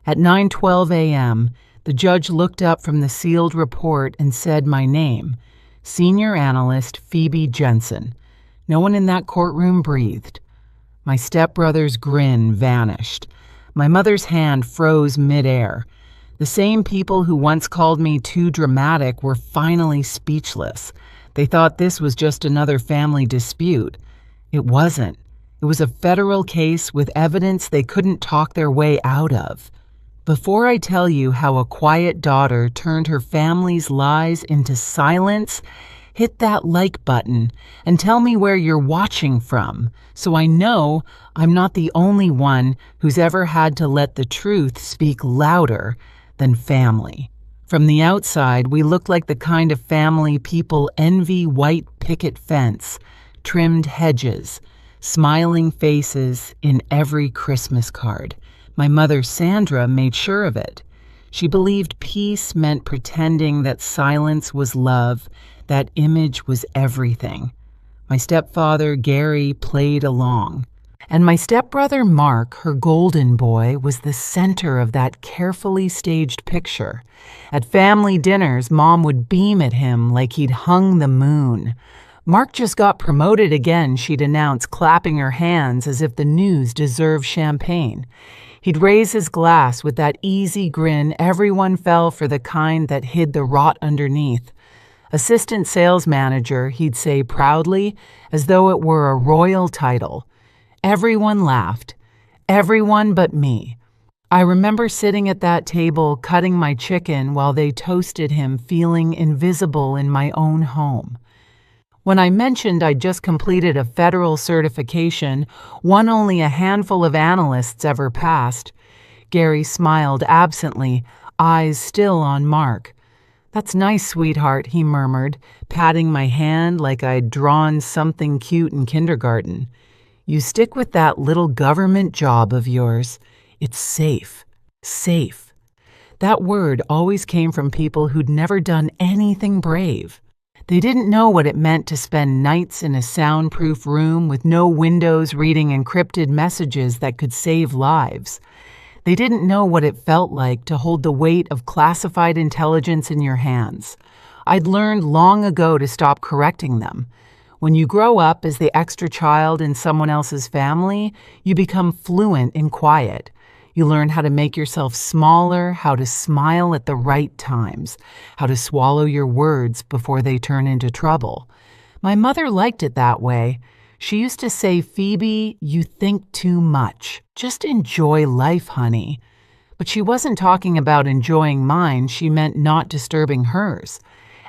At 9:12 a.m., the judge looked up from the sealed report and said my name, Senior Analyst Phoebe Jensen. No one in that courtroom breathed. My stepbrother's grin vanished. My mother's hand froze midair. The same people who once called me too dramatic were finally speechless. They thought this was just another family dispute. It wasn't. It was a federal case with evidence they couldn't talk their way out of. Before I tell you how a quiet daughter turned her family's lies into silence, hit that like button and tell me where you're watching from, so I know I'm not the only one who's ever had to let the truth speak louder than family. From the outside, we look like the kind of family people envy: white picket fence, trimmed hedges, smiling faces in every Christmas card. My mother, Sandra, made sure of it. She believed peace meant pretending that silence was love, that image was everything. My stepfather, Gary, played along. And my stepbrother, Mark, her golden boy, was the center of that carefully staged picture. At family dinners, Mom would beam at him like he'd hung the moon. Mark just got promoted again, she'd announce, clapping her hands as if the news deserved champagne. He'd raise his glass with that easy grin everyone fell for, the kind that hid the rot underneath. Assistant sales manager, he'd say proudly, as though it were a royal title. Everyone laughed. Everyone but me. I remember sitting at that table cutting my chicken while they toasted him, feeling invisible in my own home. When I mentioned I'd just completed a federal certification, one only a handful of analysts ever passed, Gary smiled absently, eyes still on Mark. "That's nice, sweetheart," he murmured, patting my hand like I'd drawn something cute in kindergarten. "You stick with that little government job of yours. It's safe. Safe." That word always came from people who'd never done anything brave. They didn't know what it meant to spend nights in a soundproof room with no windows reading encrypted messages that could save lives. They didn't know what it felt like to hold the weight of classified intelligence in your hands. I'd learned long ago to stop correcting them. When you grow up as the extra child in someone else's family, you become fluent in quiet. You learn how to make yourself smaller, how to smile at the right times, how to swallow your words before they turn into trouble. My mother liked it that way. She used to say, "Phoebe, you think too much. Just enjoy life, honey." But she wasn't talking about enjoying mine. She meant not disturbing hers.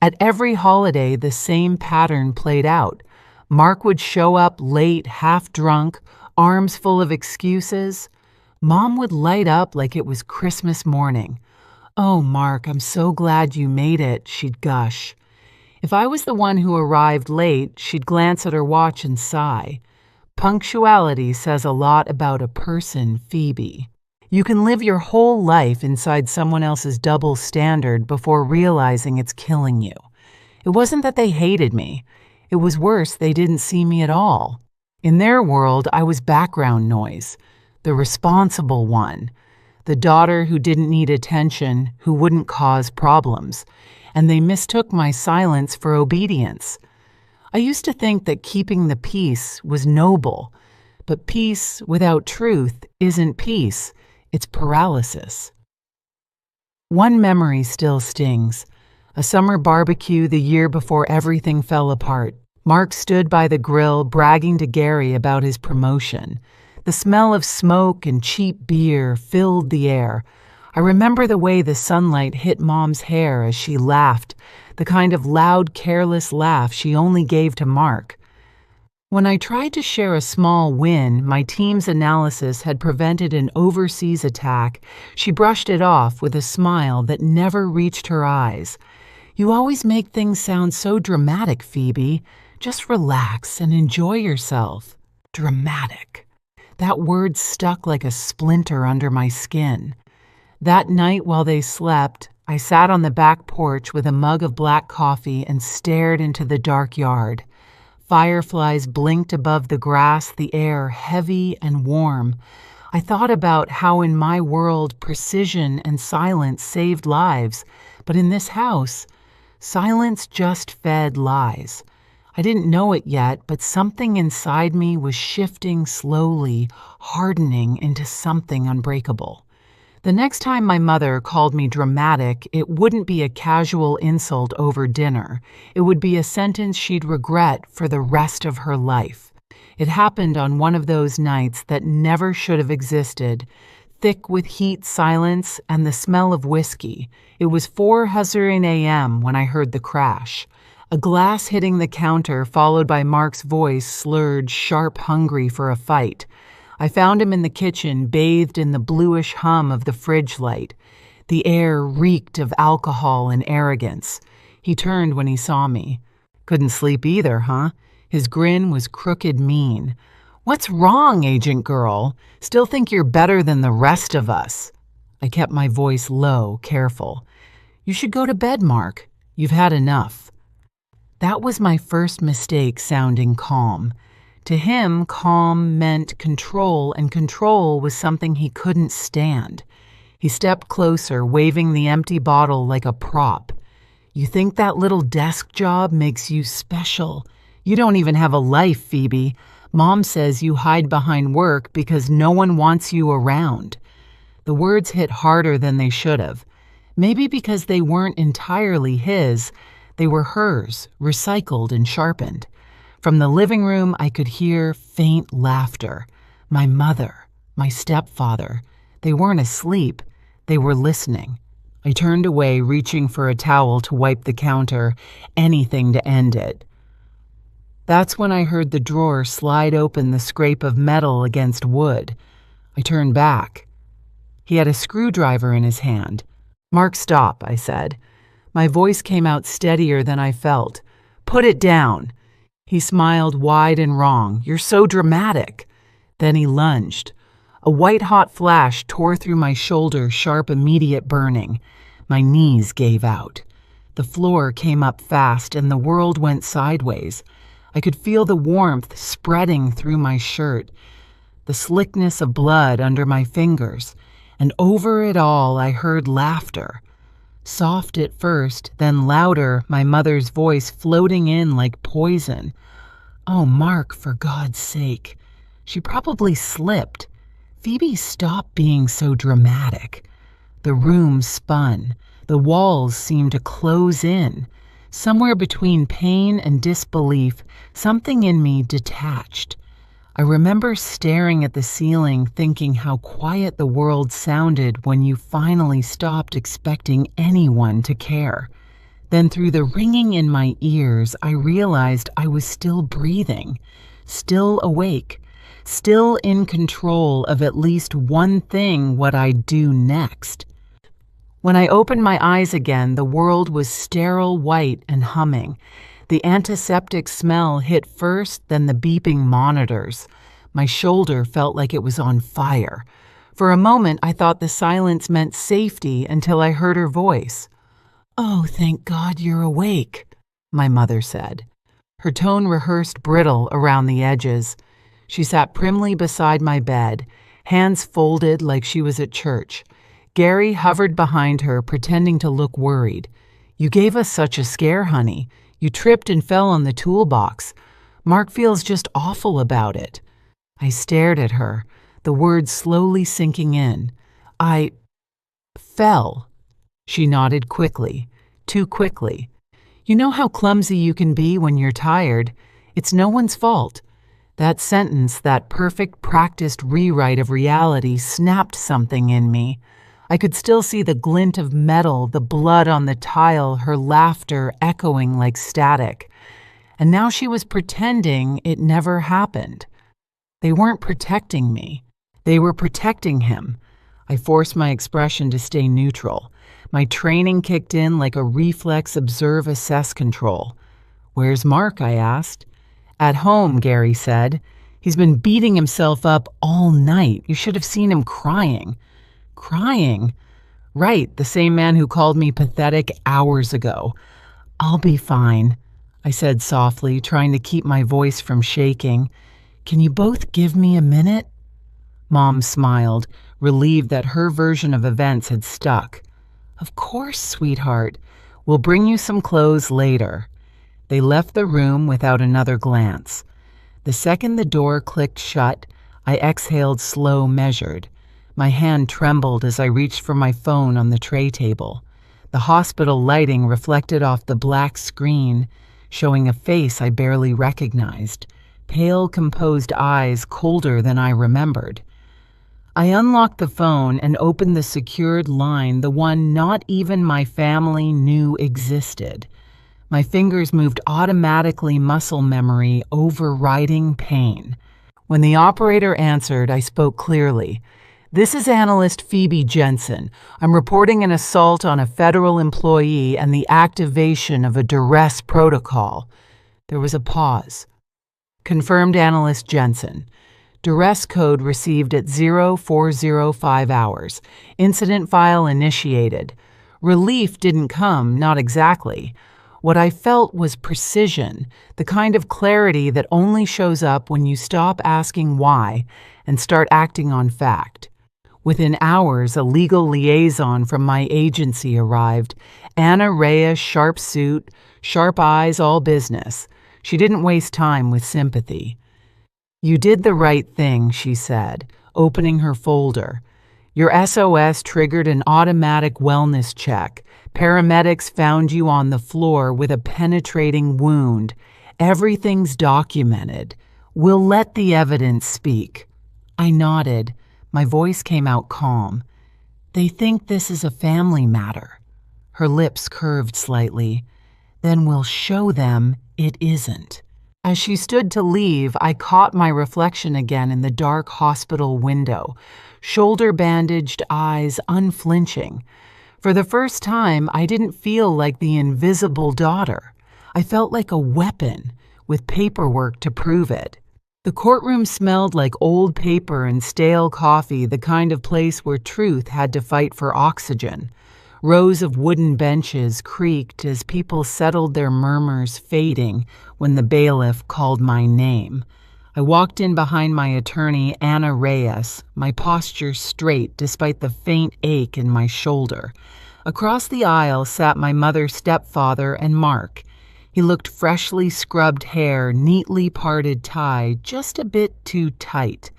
At every holiday, the same pattern played out. Mark would show up late, half drunk, arms full of excuses. Mom would light up like it was Christmas morning. "Oh, Mark, I'm so glad you made it," she'd gush. If I was the one who arrived late, she'd glance at her watch and sigh. Punctuality says a lot about a person, Phoebe. You can live your whole life inside someone else's double standard before realizing it's killing you. It wasn't that they hated me. It was worse, they didn't see me at all. In their world, I was background noise. The responsible one, the daughter who didn't need attention, who wouldn't cause problems, and they mistook my silence for obedience. I used to think that keeping the peace was noble, but peace without truth isn't peace, it's paralysis. One memory still stings. A summer barbecue the year before everything fell apart. Mark stood by the grill bragging to Gary about his promotion. The smell of smoke and cheap beer filled the air. I remember the way the sunlight hit Mom's hair as she laughed, the kind of loud, careless laugh she only gave to Mark. When I tried to share a small win, my team's analysis had prevented an overseas attack. She brushed it off with a smile that never reached her eyes. "You always make things sound so dramatic, Phoebe. Just relax and enjoy yourself." Dramatic. That word stuck like a splinter under my skin. That night while they slept, I sat on the back porch with a mug of black coffee and stared into the dark yard. Fireflies blinked above the grass, the air heavy and warm. I thought about how in my world precision and silence saved lives, but in this house, silence just fed lies. I didn't know it yet, but something inside me was shifting slowly, hardening into something unbreakable. The next time my mother called me dramatic, it wouldn't be a casual insult over dinner. It would be a sentence she'd regret for the rest of her life. It happened on one of those nights that never should have existed, thick with heat, silence, and the smell of whiskey. It was 4:00 a.m. when I heard the crash. A glass hitting the counter, followed by Mark's voice, slurred, sharp, hungry for a fight. I found him in the kitchen, bathed in the bluish hum of the fridge light. The air reeked of alcohol and arrogance. He turned when he saw me. Couldn't sleep either, huh? His grin was crooked mean. "What's wrong, agent girl? Still think you're better than the rest of us?" I kept my voice low, careful. "You should go to bed, Mark. You've had enough." That was my first mistake sounding calm. To him, calm meant control, and control was something he couldn't stand. He stepped closer, waving the empty bottle like a prop. "You think that little desk job makes you special? You don't even have a life, Phoebe. Mom says you hide behind work because no one wants you around." The words hit harder than they should have. Maybe because they weren't entirely his, they were hers, recycled and sharpened. From the living room, I could hear faint laughter. My mother, my stepfather, they weren't asleep, they were listening. I turned away, reaching for a towel to wipe the counter, anything to end it. That's when I heard the drawer slide open, the scrape of metal against wood. I turned back. He had a screwdriver in his hand. "Mark, stop," I said. My voice came out steadier than I felt. "Put it down." He smiled wide and wrong. "You're so dramatic." Then he lunged. A white-hot flash tore through my shoulder, sharp, immediate burning. My knees gave out. The floor came up fast, and the world went sideways. I could feel the warmth spreading through my shirt, the slickness of blood under my fingers, and over it all I heard laughter. Soft at first, then louder, my mother's voice floating in like poison. "Oh, Mark, for God's sake." She probably slipped. "Phoebe, stop being so dramatic." The room spun. The walls seemed to close in. Somewhere between pain and disbelief, something in me detached. I remember staring at the ceiling, thinking how quiet the world sounded when you finally stopped expecting anyone to care. Then through the ringing in my ears, I realized I was still breathing, still awake, still in control of at least one thing: what I'd do next. When I opened my eyes again, the world was sterile white and humming. The antiseptic smell hit first, then the beeping monitors. My shoulder felt like it was on fire. For a moment, I thought the silence meant safety until I heard her voice. "Oh, thank God you're awake," my mother said. Her tone rehearsed, brittle around the edges. She sat primly beside my bed, hands folded like she was at church. Gary hovered behind her, pretending to look worried. "You gave us such a scare, honey. You tripped and fell on the toolbox. Mark feels just awful about it." I stared at her, the words slowly sinking in. "I fell." She nodded quickly, too quickly. "You know how clumsy you can be when you're tired. It's no one's fault." That sentence, that perfect practiced rewrite of reality, snapped something in me. I could still see the glint of metal, the blood on the tile, her laughter echoing like static. And now she was pretending it never happened. They weren't protecting me. They were protecting him. I forced my expression to stay neutral. My training kicked in like a reflex observe assess control. "Where's Mark?" I asked. "At home," Gary said. "He's been beating himself up all night. You should have seen him crying." "Crying?" "Right, the same man who called me pathetic hours ago." "I'll be fine," I said softly, trying to keep my voice from shaking. "Can you both give me a minute?" Mom smiled, relieved that her version of events had stuck. Of course, sweetheart. We'll bring you some clothes later. They left the room without another glance. The second the door clicked shut, I exhaled slow, measured. My hand trembled as I reached for my phone on the tray table. The hospital lighting reflected off the black screen, showing a face I barely recognized, pale, composed eyes colder than I remembered. I unlocked the phone and opened the secured line, the one not even my family knew existed. My fingers moved automatically, muscle memory overriding pain. When the operator answered, I spoke clearly. "This is analyst Phoebe Jensen. I'm reporting an assault on a federal employee and the activation of a duress protocol." There was a pause. Confirmed analyst Jensen. Duress code received at 0405 hours. Incident file initiated. Relief didn't come, not exactly. What I felt was precision, the kind of clarity that only shows up when you stop asking why and start acting on fact. Within hours, a legal liaison from my agency arrived. Anna Reyes, sharp suit, sharp eyes, all business. She didn't waste time with sympathy. "You did the right thing," she said, opening her folder. "Your SOS triggered an automatic wellness check. Paramedics found you on the floor with a penetrating wound. Everything's documented. We'll let the evidence speak." I nodded. My voice came out calm. "They think this is a family matter." Her lips curved slightly. "Then we'll show them it isn't." As she stood to leave, I caught my reflection again in the dark hospital window, shoulder-bandaged eyes unflinching. For the first time, I didn't feel like the invisible daughter. I felt like a weapon, with paperwork to prove it. The courtroom smelled like old paper and stale coffee, the kind of place where truth had to fight for oxygen. Rows of wooden benches creaked as people settled, their murmurs fading when the bailiff called my name. I walked in behind my attorney, Anna Reyes, my posture straight despite the faint ache in my shoulder. Across the aisle sat my mother's stepfather and Mark. He looked freshly scrubbed hair, neatly parted tie, just a bit too tight.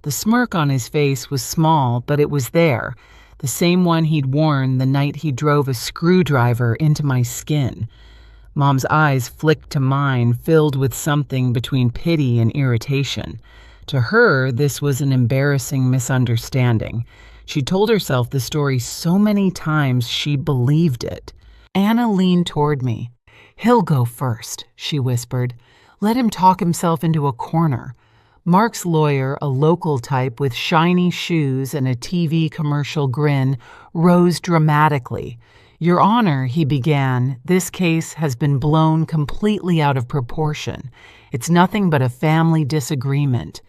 The smirk on his face was small, but it was there. The same one he'd worn the night he drove a screwdriver into my skin. Mom's eyes flicked to mine, filled with something between pity and irritation. To her, this was an embarrassing misunderstanding. She told herself the story so many times she believed it. Anna leaned toward me. "He'll go first," she whispered. "Let him talk himself into a corner." Mark's lawyer, a local type with shiny shoes and a TV commercial grin, rose dramatically. "Your Honor," he began, "this case has been blown completely out of proportion. It's nothing but a family disagreement.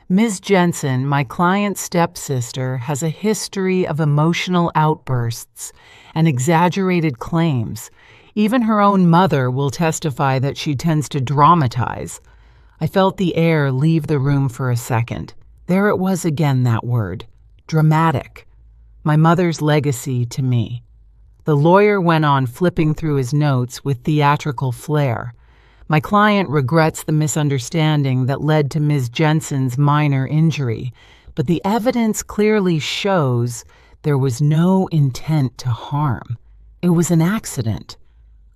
Ms. Jensen, my client's stepsister, has a history of emotional outbursts and exaggerated claims. Even her own mother will testify that she tends to dramatize." I felt the air leave the room for a second. There it was again, that word. Dramatic. My mother's legacy to me. The lawyer went on flipping through his notes with theatrical flair. "My client regrets the misunderstanding that led to Ms. Jensen's minor injury, but the evidence clearly shows there was no intent to harm. It was an accident."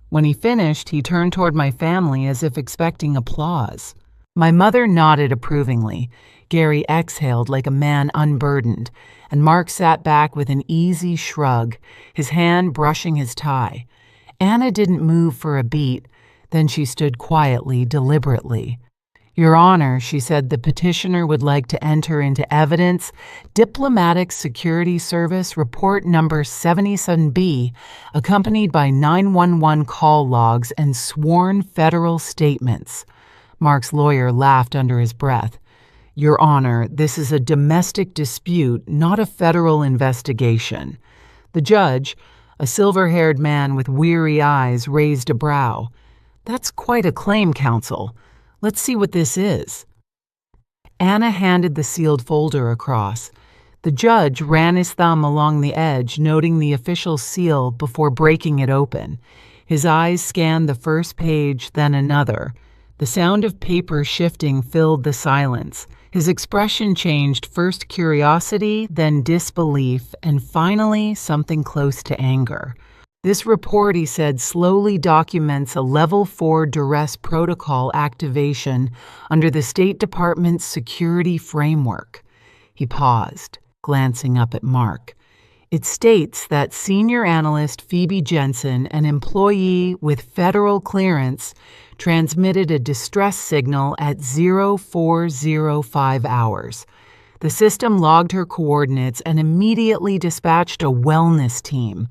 When he finished, he turned toward my family as if expecting applause. My mother nodded approvingly. Gary exhaled like a man unburdened, and Mark sat back with an easy shrug, his hand brushing his tie. Anna didn't move for a beat. Then she stood quietly, deliberately. "Your Honor," she said, "the petitioner would like to enter into evidence Diplomatic Security Service Report Number 77B, accompanied by 911 call logs and sworn federal statements." Mark's lawyer laughed under his breath. "Your Honor, this is a domestic dispute, not a federal investigation." The judge, a silver-haired man with weary eyes, raised a brow. "That's quite a claim, counsel. Let's see what this is." Anna handed the sealed folder across. The judge ran his thumb along the edge, noting the official seal before breaking it open. His eyes scanned the first page, then another. The sound of paper shifting filled the silence. His expression changed, first curiosity, then disbelief, and finally something close to anger. This report, he said, slowly documents a Level 4 duress protocol activation under the State Department's security framework. He paused, glancing up at Mark. It states that senior analyst Phoebe Jensen, an employee with federal clearance, transmitted a distress signal at 0405 hours. The system logged her coordinates and immediately dispatched a wellness team.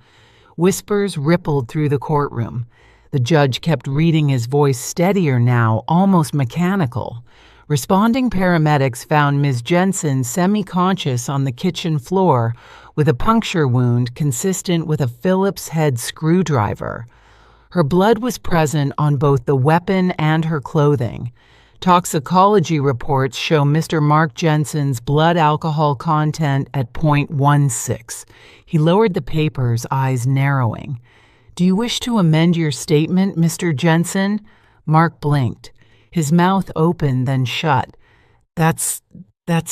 Whispers rippled through the courtroom. The judge kept reading, his voice steadier now, almost mechanical. Responding paramedics found Ms. Jensen semi-conscious on the kitchen floor with a puncture wound consistent with a Phillips head screwdriver. Her blood was present on both the weapon and her clothing. Toxicology reports show Mr. Mark Jensen's blood alcohol content at 0.16. He lowered the papers, eyes narrowing. "Do you wish to amend your statement, Mr. Jensen?" Mark blinked. His mouth opened, then shut. That's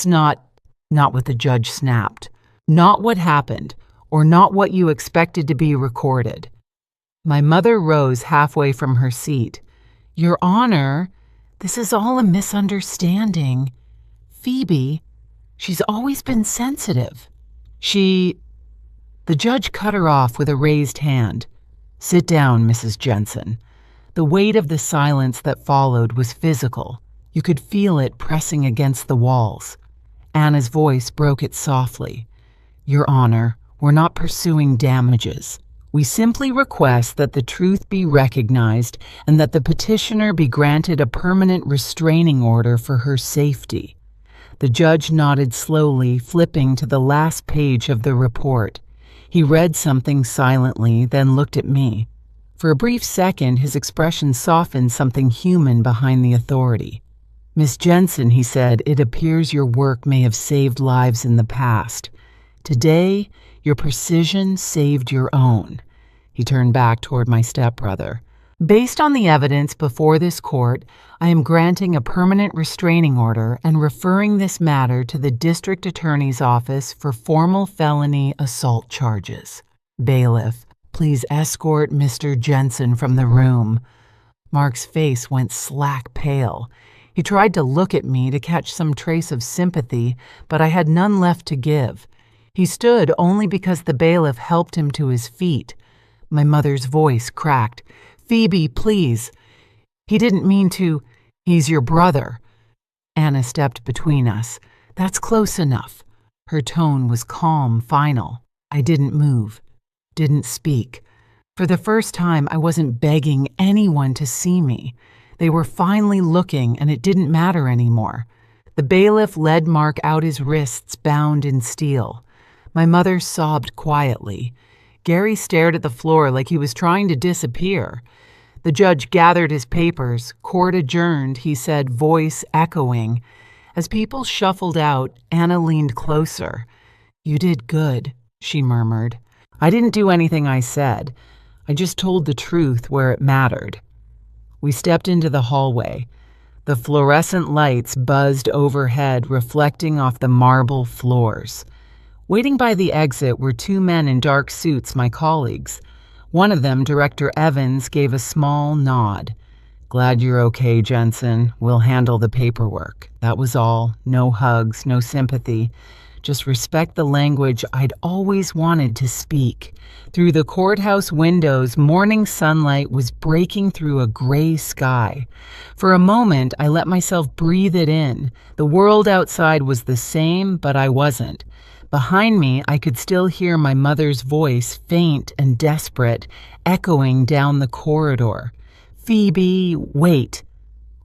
not what the judge snapped. Not what happened, or not what you expected to be recorded. My mother rose halfway from her seat. "Your Honor, this is all a misunderstanding. Phoebe, she's always been sensitive. The judge cut her off with a raised hand. "Sit down, Mrs. Jensen." The weight of the silence that followed was physical. You could feel it pressing against the walls. Anna's voice broke it softly. "Your Honor, we're not pursuing damages. We simply request that the truth be recognized and that the petitioner be granted a permanent restraining order for her safety." The judge nodded slowly, flipping to the last page of the report. He read something silently, then looked at me. For a brief second, his expression softened, something human behind the authority. "Miss Jensen," he said, "it appears your work may have saved lives in the past. Today, your precision saved your own." He turned back toward my stepbrother. "Based on the evidence before this court, I am granting a permanent restraining order and referring this matter to the district attorney's office for formal felony assault charges. Bailiff, please escort Mr. Jensen from the room." Mark's face went slack pale. He tried to look at me to catch some trace of sympathy, but I had none left to give. He stood only because the bailiff helped him to his feet. My mother's voice cracked. "Phoebe, please. He didn't mean to. He's your brother." Anna stepped between us. "That's close enough." Her tone was calm, final. I didn't move, didn't speak. For the first time, I wasn't begging anyone to see me. They were finally looking, and it didn't matter anymore. The bailiff led Mark out, his wrists bound in steel. My mother sobbed quietly. Gary stared at the floor like he was trying to disappear. The judge gathered his papers. Court adjourned, he said, voice echoing. As people shuffled out, Anna leaned closer. "You did good," she murmured. "I didn't do anything I said. I just told the truth where it mattered." We stepped into the hallway. The fluorescent lights buzzed overhead, reflecting off the marble floors. Waiting by the exit were two men in dark suits, my colleagues. One of them, Director Evans, gave a small nod. "Glad you're okay, Jensen. We'll handle the paperwork." That was all. No hugs, no sympathy. Just respect the language I'd always wanted to speak. Through the courthouse windows, morning sunlight was breaking through a gray sky. For a moment, I let myself breathe it in. The world outside was the same, but I wasn't. Behind me, I could still hear my mother's voice, faint and desperate, echoing down the corridor. "Phoebe, wait.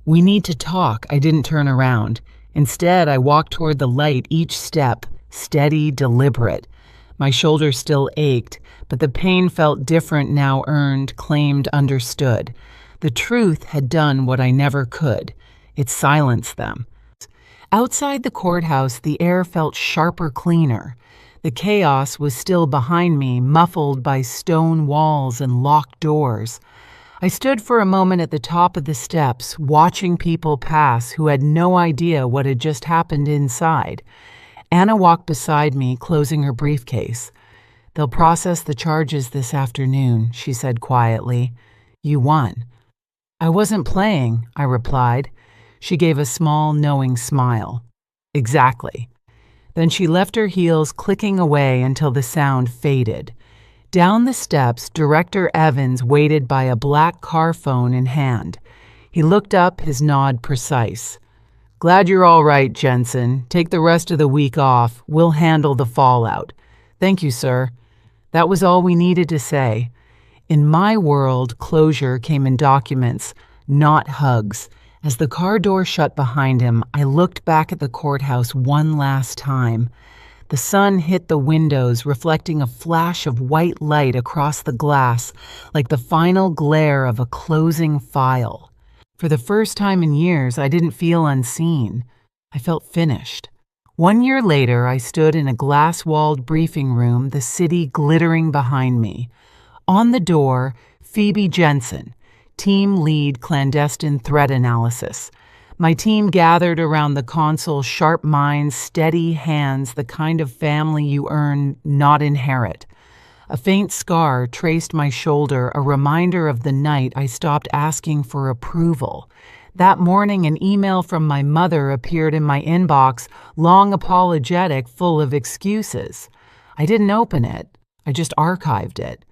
We need to talk." I didn't turn around. Instead, I walked toward the light, each step steady, deliberate. My shoulders still ached, but the pain felt different now, earned, claimed, understood. The truth had done what I never could. It silenced them. Outside the courthouse, the air felt sharper, cleaner. The chaos was still behind me, muffled by stone walls and locked doors. I stood for a moment at the top of the steps, watching people pass who had no idea what had just happened inside. Anna walked beside me, closing her briefcase. "They'll process the charges this afternoon," she said quietly. "You won." "I wasn't playing," I replied. She gave a small, knowing smile. "Exactly." Then she left her heels clicking away until the sound faded. Down the steps, Director Evans waited by a black car phone in hand. He looked up, his nod precise. "Glad you're all right, Jensen. Take the rest of the week off. We'll handle the fallout." "Thank you, sir." That was all we needed to say. In my world, closure came in documents, not hugs. As the car door shut behind him, I looked back at the courthouse one last time. The sun hit the windows, reflecting a flash of white light across the glass, like the final glare of a closing file. For the first time in years, I didn't feel unseen. I felt finished. 1 year later, I stood in a glass-walled briefing room, the city glittering behind me. On the door, Phoebe Jensen, Team Lead Clandestine Threat Analysis. My team gathered around the console, sharp minds, steady hands, the kind of family you earn, not inherit. A faint scar traced my shoulder, a reminder of the night I stopped asking for approval. That morning, an email from my mother appeared in my inbox, long apologetic, full of excuses. I didn't open it. I just archived it.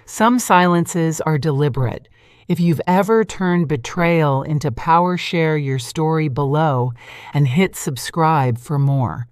Some silences are deliberate. If you've ever turned betrayal into power, share your story below and hit subscribe for more.